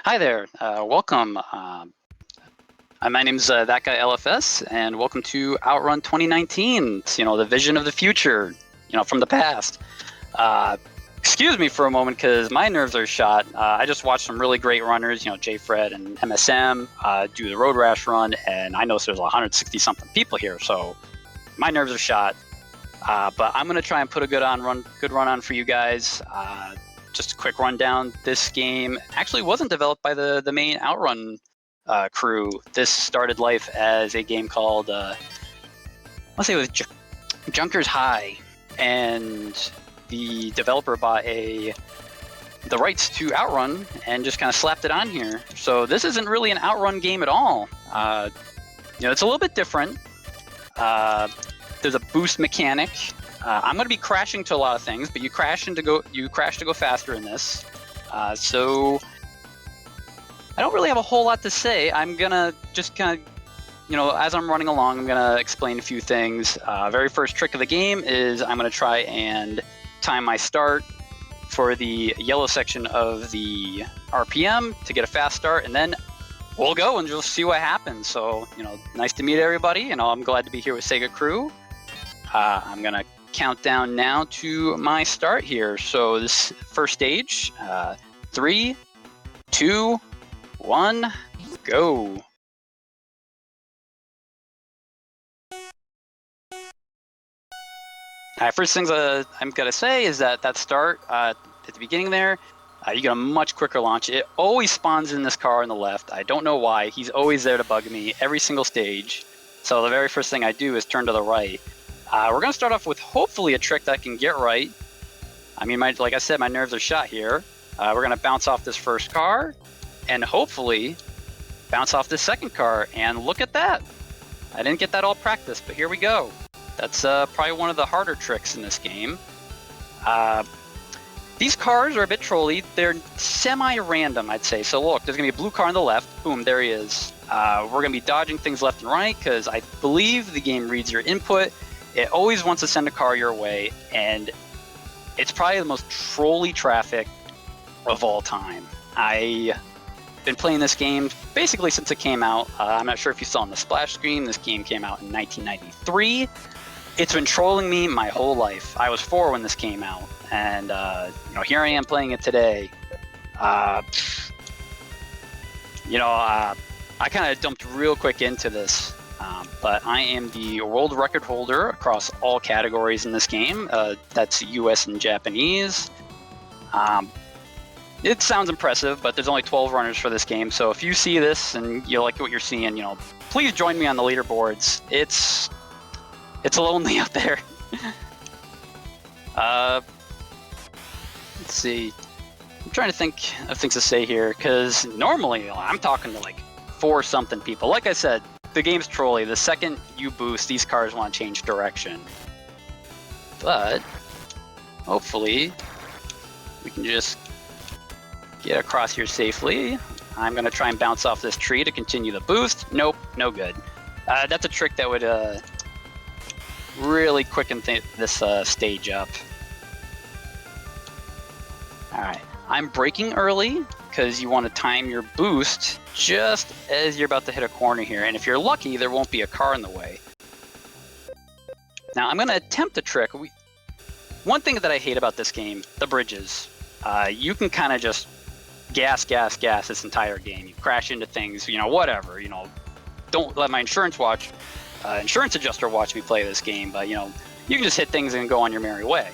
Hi there, welcome. My name's ThatguyLFS, and welcome to Outrun 2019. It's, the vision of the future, from the past. Excuse me for a moment, because my nerves are shot. I just watched some really great runners, JFred and MSM, do the Road Rash run, and I know there's 160-something people here, so my nerves are shot. But I'm gonna try and put a good run on for you guys. Just a quick rundown. This game actually wasn't developed by the main Outrun crew. This started life as a game called, let's say it was Junkers High, and the developer bought the rights to Outrun and just kind of slapped it on here. So this isn't really an Outrun game at all. It's a little bit different. There's a boost mechanic. I'm going to be crashing to a lot of things, but you crash to go faster in this. So I don't really have a whole lot to say. I'm gonna just kind of, as I'm running along, I'm gonna explain a few things. Very first trick of the game is I'm gonna try and time my start for the yellow section of the RPM to get a fast start, and then we'll go and just see what happens. So, nice to meet everybody. I'm glad to be here with SegaCrew. I'm gonna count down now to my start here. So this first stage, 3, 2, 1, go. First things I'm gonna say is that start at the beginning there, you get a much quicker launch. It always spawns in this car on the left. I don't know why. He's always there to bug me every single stage. So the very first thing I do is turn to the right. We're gonna start off with hopefully a trick that I can get right. I mean, like I said, my nerves are shot here. We're gonna bounce off this first car, and hopefully bounce off this second car. And look at that! I didn't get that all practiced, but here we go. That's probably one of the harder tricks in this game. These cars are a bit trolly. They're semi-random, I'd say. So look, there's gonna be a blue car on the left. Boom, there he is. We're gonna be dodging things left and right because I believe the game reads your input. It always wants to send a car your way, and it's probably the most trolly traffic of all time. I've been playing this game basically since it came out. I'm not sure if you saw on the splash screen, this game came out in 1993. It's been trolling me my whole life. I was 4 when this came out, and here I am playing it today. I kind of jumped real quick into this. But I am the world record holder across all categories in this game. That's US and Japanese. It sounds impressive, but there's only 12 runners for this game. So if you see this and you like what you're seeing, please join me on the leaderboards. It's lonely out there. Let's see. I'm trying to think of things to say here, because normally I'm talking to like 4-something people. Like I said, the game's trolly. The second you boost, these cars want to change direction. But hopefully we can just get across here safely. I'm going to try and bounce off this tree to continue the boost. Nope, no good. That's a trick that would really quicken this stage up. Alright, I'm braking early because you want to time your boost just as you're about to hit a corner here, and if you're lucky, there won't be a car in the way. Now I'm going to attempt a trick. One thing that I hate about this game, the bridges. You can kind of just gas this entire game. You crash into things, whatever. Don't let my insurance adjuster watch me play this game, but you can just hit things and go on your merry way.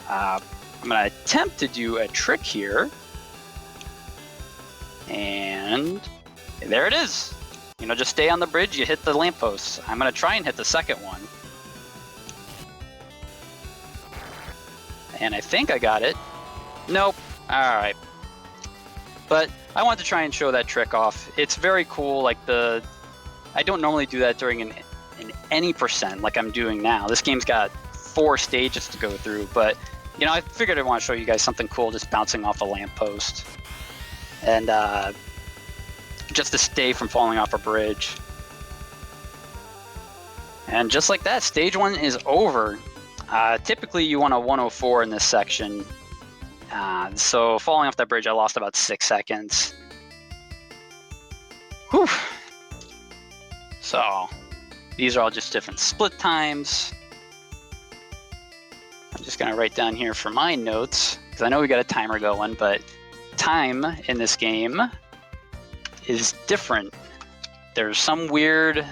I'm going to attempt to do a trick here. And there it is. Just stay on the bridge, you hit the lampposts. I'm going to try and hit the second one. And I think I got it. Nope. Alright. But I want to try and show that trick off. It's very cool. I don't normally do that during an any percent like I'm doing now. This game's got 4 stages to go through, but I figured I want to show you guys something cool just bouncing off a lamppost. And just to stay from falling off a bridge. And just like that, stage 1 is over. Typically you want a 104 in this section. So falling off that bridge, I lost about 6 seconds. Whew. So these are all just different split times. I'm just gonna write down here for my notes, because I know we got a timer going, but time in this game is different. There's some weird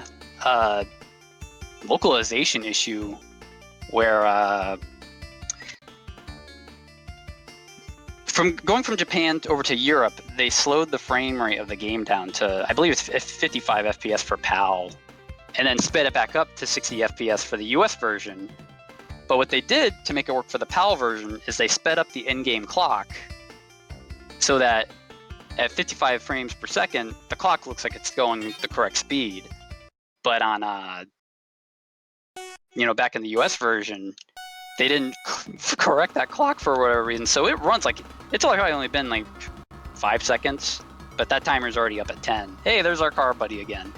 localization issue where going from Japan over to Europe, they slowed the frame rate of the game down to, I believe it's 55 FPS for PAL, and then sped it back up to 60 FPS for the US version. But what they did to make it work for the PAL version is they sped up the in-game clock so that at 55 frames per second, the clock looks like it's going the correct speed. But on, back in the US version, they didn't correct that clock for whatever reason. So it runs like, it's probably only been like 5 seconds, but that timer's already up at 10. Hey, there's our car buddy again.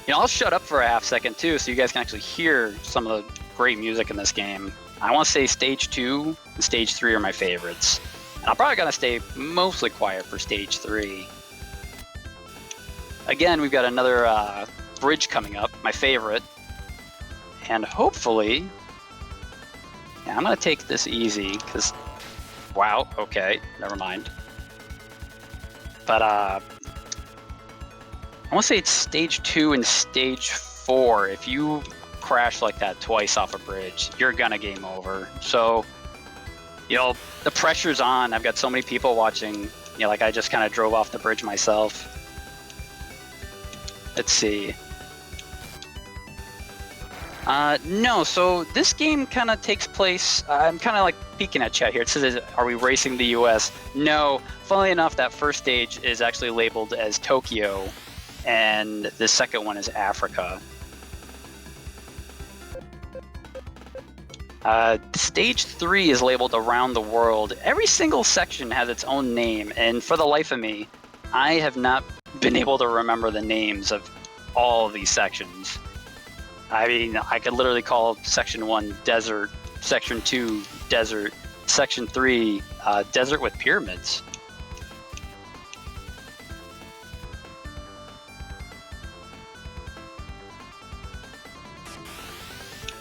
I'll shut up for a half second too, so you guys can actually hear some of the great music in this game. I want to say Stage 2 and Stage 3 are my favorites. And I'm probably going to stay mostly quiet for Stage 3. Again, we've got another bridge coming up, my favorite. And hopefully... Yeah, I'm going to take this easy, because... Wow, okay, never mind. But, I want to say it's Stage 2 and Stage 4. If you crash like that twice off a bridge, you're gonna game over. So, the pressure's on. I've got so many people watching. Like I just kind of drove off the bridge myself. Let's see. No, so this game kind of takes place, I'm kind of like peeking at chat here. It says, are we racing the US? No, funnily enough, that first stage is actually labeled as Tokyo, and the second one is Africa. Stage 3 is labeled Around the World. Every single section has its own name, and for the life of me, I have not been able to remember the names of all of these sections. I mean, I could literally call Section 1 Desert, Section 2 Desert, Section 3 Desert with Pyramids.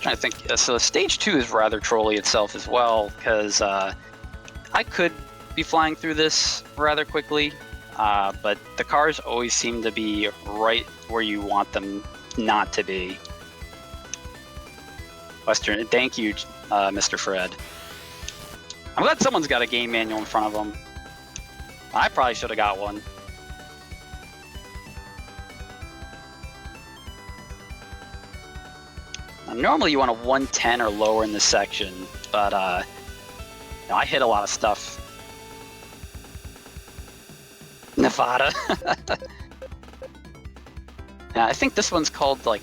Trying to think. So Stage 2 is rather trolly itself as well, because I could be flying through this rather quickly, but the cars always seem to be right where you want them not to be. Western, thank you, Mr. Fred. I'm glad someone's got a game manual in front of them. I probably should have got one. Normally you want a 110 or lower in this section, but I hit a lot of stuff. Nevada. Yeah, I think this one's called like,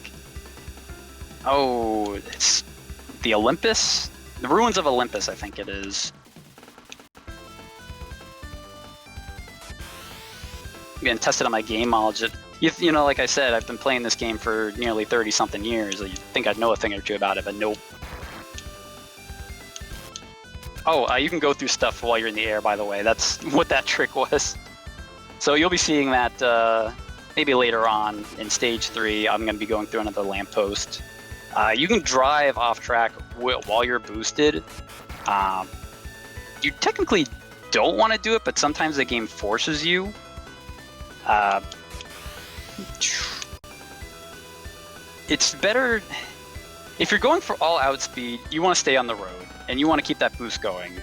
oh, it's the Olympus? The Ruins of Olympus, I think it is. I'm getting tested on my game knowledge. You know, like I said, I've been playing this game for nearly 30-something years. You'd think I'd know a thing or two about it, but nope. Oh, you can go through stuff while you're in the air, by the way. That's what that trick was. So you'll be seeing that maybe later on in Stage 3. I'm going to be going through another lamppost. You can drive off track while you're boosted. You technically don't want to do it, but sometimes the game forces you. It's better if you're going for all-out speed. You want to stay on the road and you want to keep that boost going.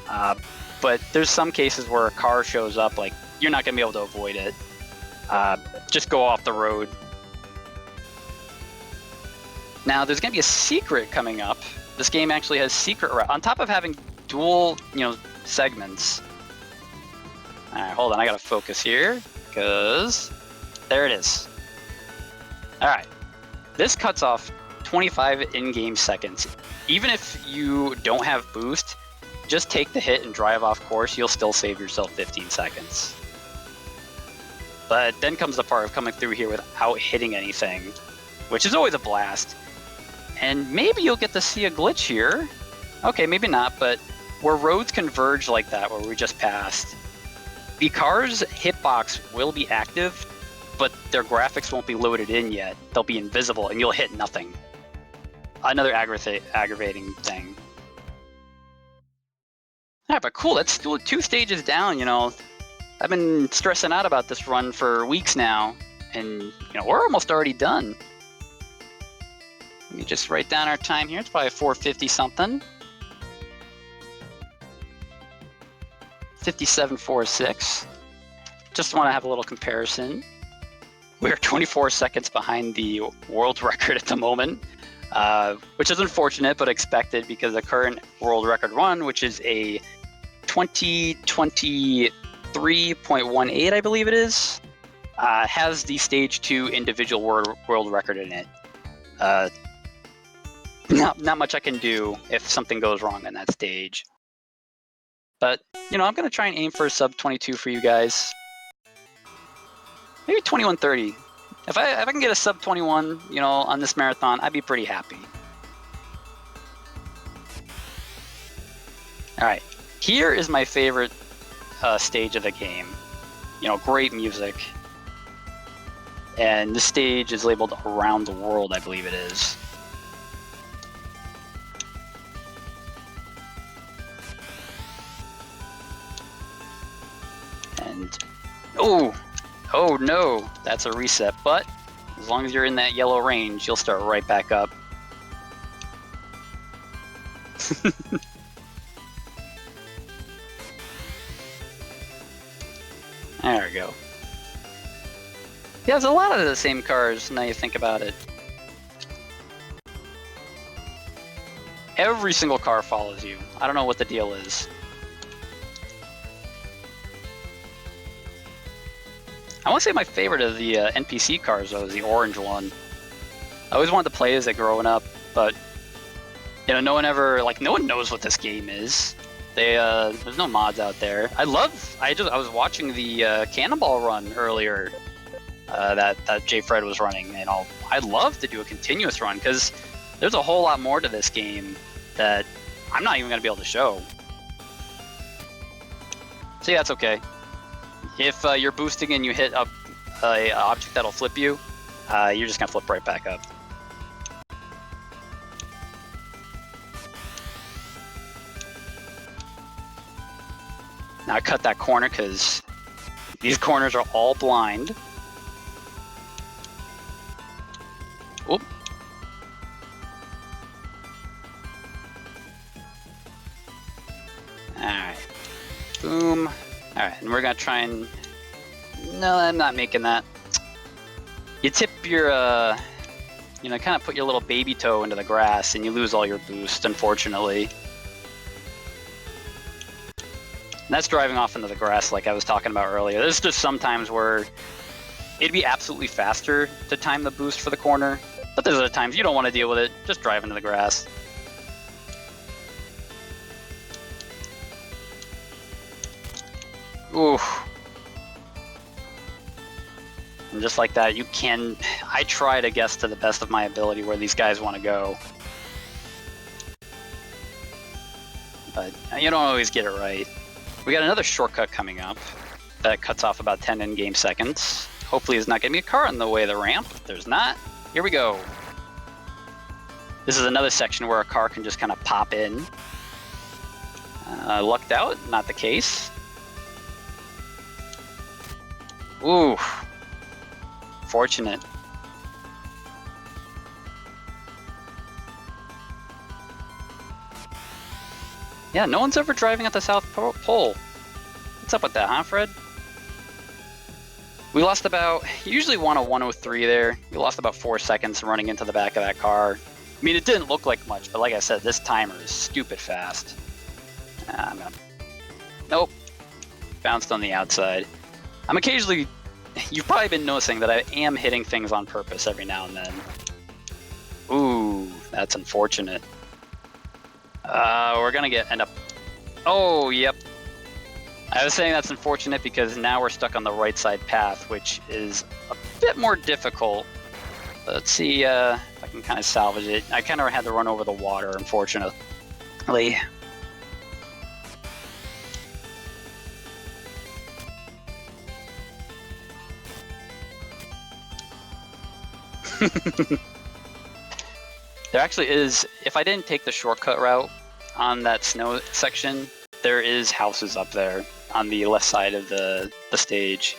But there's some cases where a car shows up, like you're not going to be able to avoid it. Just go off the road. Now there's going to be a secret coming up. This game actually has secret on top of having dual, segments. All right, hold on. I got to focus here because there it is. All right. This cuts off 25 in-game seconds. Even if you don't have boost, just take the hit and drive off course. You'll still save yourself 15 seconds. But then comes the part of coming through here without hitting anything, which is always a blast. And maybe you'll get to see a glitch here. Okay, maybe not, but where roads converge like that, where we just passed, the car's hitbox will be active, but their graphics won't be loaded in yet. They'll be invisible, and you'll hit nothing. Another aggravating thing. Yeah, but cool, that's still 2 stages down, you know. I've been stressing out about this run for weeks now, and, you know, we're almost already done. Let me just write down our time here. It's probably 450 something. 57.46. Just want to have a little comparison. We're 24 seconds behind the world record at the moment, which is unfortunate but expected because the current world record run, which is a 2023.18, I believe it is, has the stage 2 individual world record in it. Not much I can do if something goes wrong in that stage. But, you know, I'm going to try and aim for a sub 22 for you guys. Maybe 21:30. If I can get a sub 21, you know, on this marathon, I'd be pretty happy. All right, here is my favorite stage of the game. You know, great music. And this stage is labeled Around the World, I believe it is. And, oh no, that's a reset, but as long as you're in that yellow range, you'll start right back up. There we go. Yeah, there's a lot of the same cars now you think about it. Every single car follows you. I don't know what the deal is. I want to say my favorite of the NPC cars, though, is the orange one. I always wanted to play as it growing up, but, you know, no one knows what this game is. There's no mods out there. I was watching the Cannonball run earlier that JFred was running, and I'd love to do a continuous run, because there's a whole lot more to this game that I'm not even going to be able to show. So yeah, that's okay. If you're boosting and you hit up an object that'll flip you, you're just going to flip right back up. Now I cut that corner because these corners are all blind. Oop. Alright. Boom. Alright, and we're going to try and... No, I'm not making that. You tip your, you know, kind of put your little baby toe into the grass and you lose all your boost, unfortunately. And that's driving off into the grass like I was talking about earlier. There's just some times where it'd be absolutely faster to time the boost for the corner, but there's other times you don't want to deal with it, just drive into the grass. Ooh. And just like that, I try to guess to the best of my ability where these guys want to go. But you don't always get it right. We got another shortcut coming up that cuts off about 10 in-game seconds. Hopefully there's not going to be a car in the way of the ramp. If there's not, here we go. This is another section where a car can just kind of pop in. Lucked out, not the case. Ooh. Fortunate. Yeah, no one's ever driving at the South Pole. What's up with that, huh, Fred? We lost about... You usually want a 103 there. We lost about 4 seconds running into the back of that car. I mean, it didn't look like much, but like I said, this timer is stupid fast. I'm gonna... Nope. Bounced on the outside. I'm occasionally... You've probably been noticing that I am hitting things on purpose every now and then. Ooh, that's unfortunate. We're gonna end up... Oh, yep. I was saying that's unfortunate because now we're stuck on the right side path, which is a bit more difficult. Let's see if I can kind of salvage it. I kind of had to run over the water, unfortunately. There actually is, if I didn't take the shortcut route on that snow section, there is houses up there on the left side of the stage.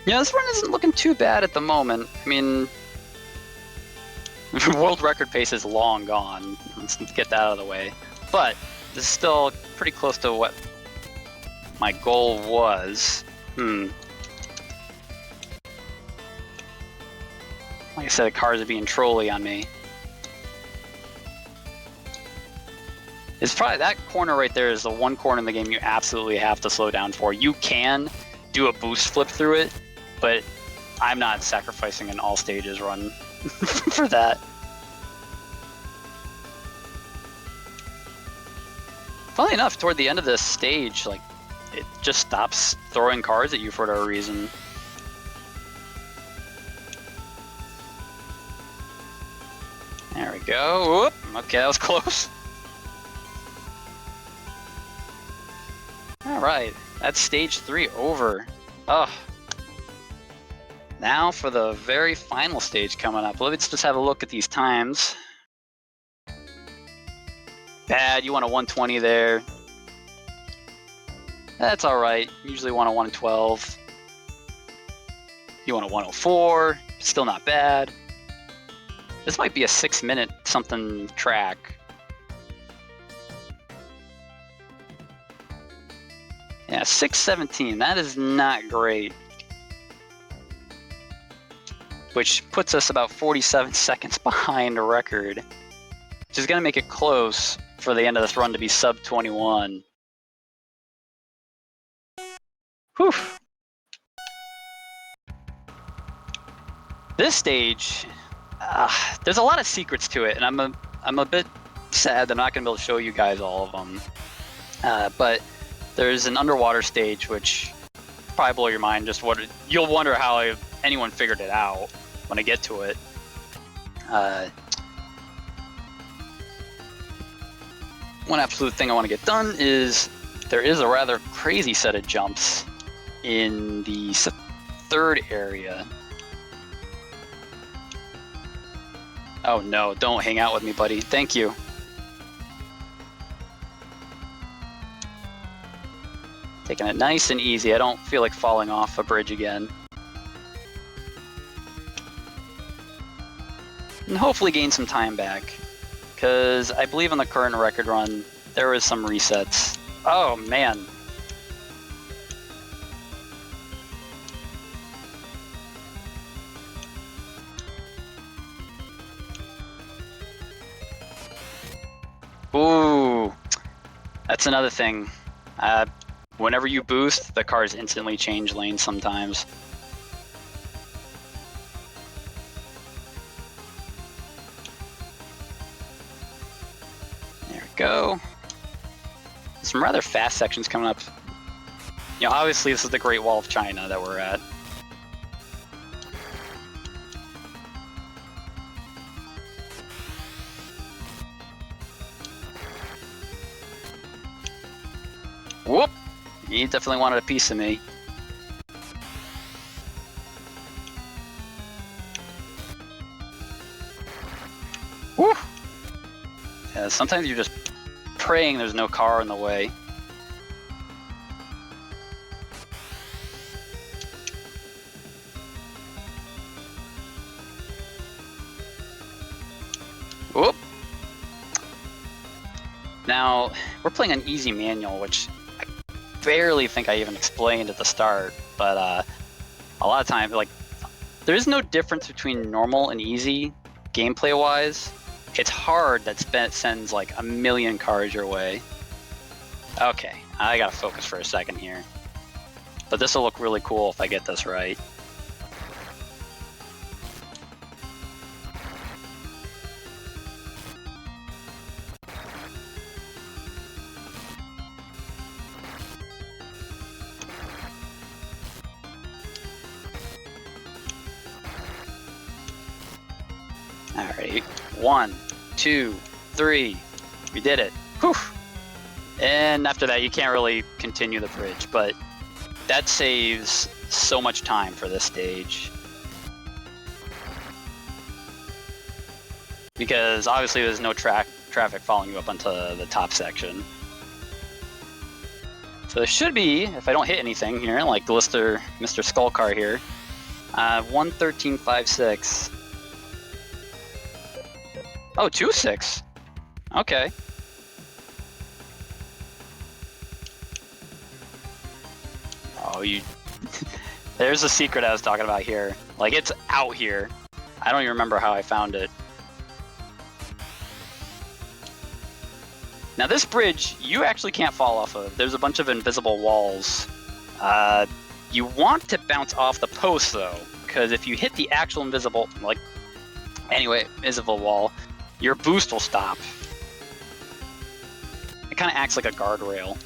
Yeah, this run isn't looking too bad at the moment. I mean, world record pace is long gone. Let's get that out of the way. But this is still pretty close to what my goal was. Like I said, the cars are being trolly on me. It's probably that corner right there is the one corner in the game you absolutely have to slow down for. You can do a boost flip through it, but I'm not sacrificing an all stages run for that. Funnily enough, toward the end of this stage, like, it just stops throwing cars at you for no reason. There we go. Whoop. Okay, that was close. Alright, that's stage 3 over. Ugh. Now for the very final stage coming up. Let's just have a look at these times. Bad, you want a 120 there. That's alright. Usually want a 112. You want a 104. Still not bad. This might be a 6-minute something track. Yeah, 6:17. That is not great. Which puts us about 47 seconds behind the record. Which is going to make it close for the end of this run to be sub 21. Whew. This stage, there's a lot of secrets to it, and I'm a bit sad that I'm not going to be able to show you guys all of them. But there's an underwater stage, which probably blow your mind. Just what you'll wonder how anyone figured it out when I get to it. One absolute thing I want to get done is there is a rather crazy set of jumps in the third area. Oh no, don't hang out with me, buddy. Thank you. Taking it nice and easy. I don't feel like falling off a bridge again. And hopefully gain some time back. Because I believe on the current record run, there was some resets. Oh man. Ooh, that's another thing. Whenever you boost, the cars instantly change lanes sometimes. There we go. Some rather fast sections coming up. You know, obviously this is the Great Wall of China that we're at. Whoop! He definitely wanted a piece of me. Woo! Yeah, sometimes you're just praying there's no car in the way. Whoop! Now, we're playing on easy manual, which I barely think I even explained at the start, but a lot of times, like, there's no difference between normal and easy gameplay-wise. It's hard that sends like a million cars your way. Okay, I gotta focus for a second here. But this will look really cool if I get this right. Alright, 1, 2, 3. We did it. Whew! And after that, you can't really continue the bridge, but that saves so much time for this stage. Because obviously there's no traffic following you up onto the top section. So there should be, if I don't hit anything here, like Mr. Skull Car here, 1:13.56. Oh, 2.6. Okay. Oh, you... There's a secret I was talking about here. Like, it's out here. I don't even remember how I found it. Now this bridge, you actually can't fall off of. There's a bunch of invisible walls. You want to bounce off the post though, because if you hit the actual invisible wall, your boost will stop. It kind of acts like a guardrail.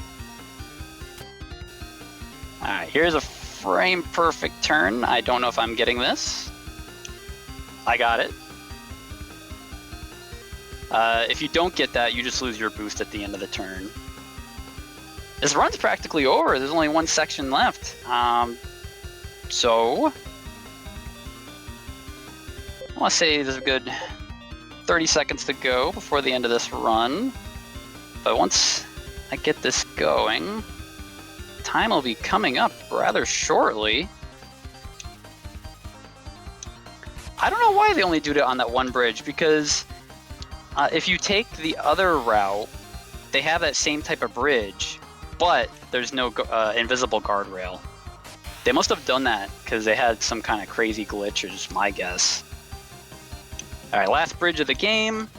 Alright, here's a frame perfect turn. I don't know if I'm getting this. I got it. If you don't get that, you just lose your boost at the end of the turn. This run's practically over. There's only one section left. So I want to say there's a good 30 seconds to go before the end of this run. But once I get this going, time will be coming up rather shortly. I don't know why they only do it on that one bridge, because if you take the other route, they have that same type of bridge, but there's no invisible guardrail. They must have done that because they had some kind of crazy glitch, is my guess. Alright, last bridge of the game.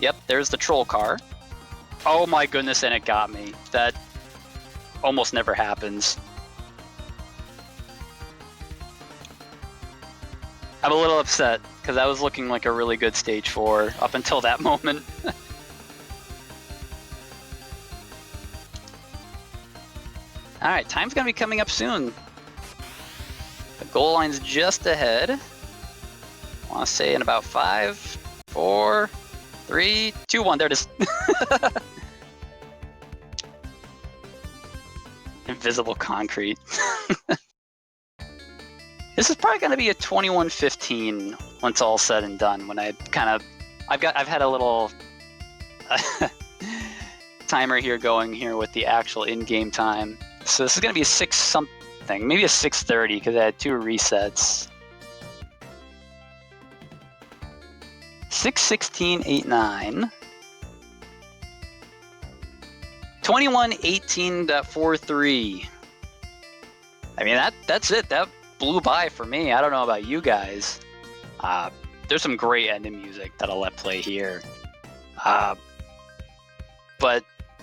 Yep, there's the troll car. Oh my goodness, and it got me. That almost never happens. I'm a little upset, because that was looking like a really good stage 4 up until that moment. Alright, time's gonna be coming up soon. The goal line's just ahead. I wanna say in about 5, 4, 3, 2, 1, there it is. Invisible concrete. This is probably going to be a 21:15 once all said and done. When I've had a little timer here going here with the actual in-game time. So this is going to be a 6 something, maybe a 6:30 because I had 2 resets. 6:16.89. 21:18.43. I mean that's it. That blew by for me. I don't know about you guys. There's some great ending music that I'll let play here. But,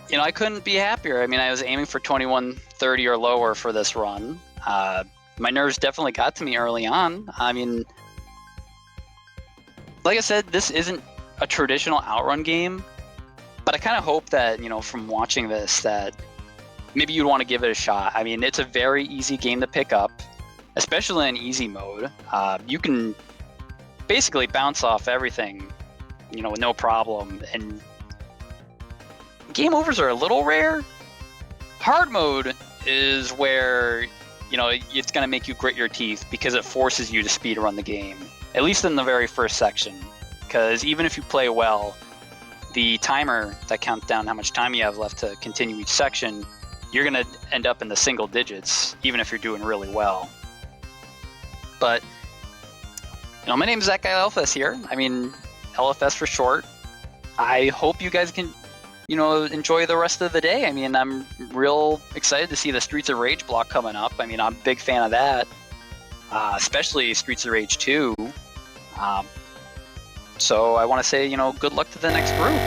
you know, I couldn't be happier. I mean, I was aiming for 21:30 or lower for this run. My nerves definitely got to me early on. I mean, like I said, this isn't a traditional Outrun game, but I kind of hope that, you know, from watching this, that maybe you'd want to give it a shot. I mean, it's a very easy game to pick up, especially in easy mode. You can basically bounce off everything, you know, with no problem. And game overs are a little rare. Hard mode is where, you know, it's going to make you grit your teeth because it forces you to speed run the game, at least in the very first section. Because even if you play well, the timer that counts down how much time you have left to continue each section, you're going to end up in the single digits, even if you're doing really well. But, you know, my name is ThatguyLFS here. I mean, LFS for short. I hope you guys can, you know, enjoy the rest of the day. I mean, I'm real excited to see the Streets of Rage block coming up. I mean, I'm a big fan of that, especially Streets of Rage 2. So I want to say, you know, good luck to the next group.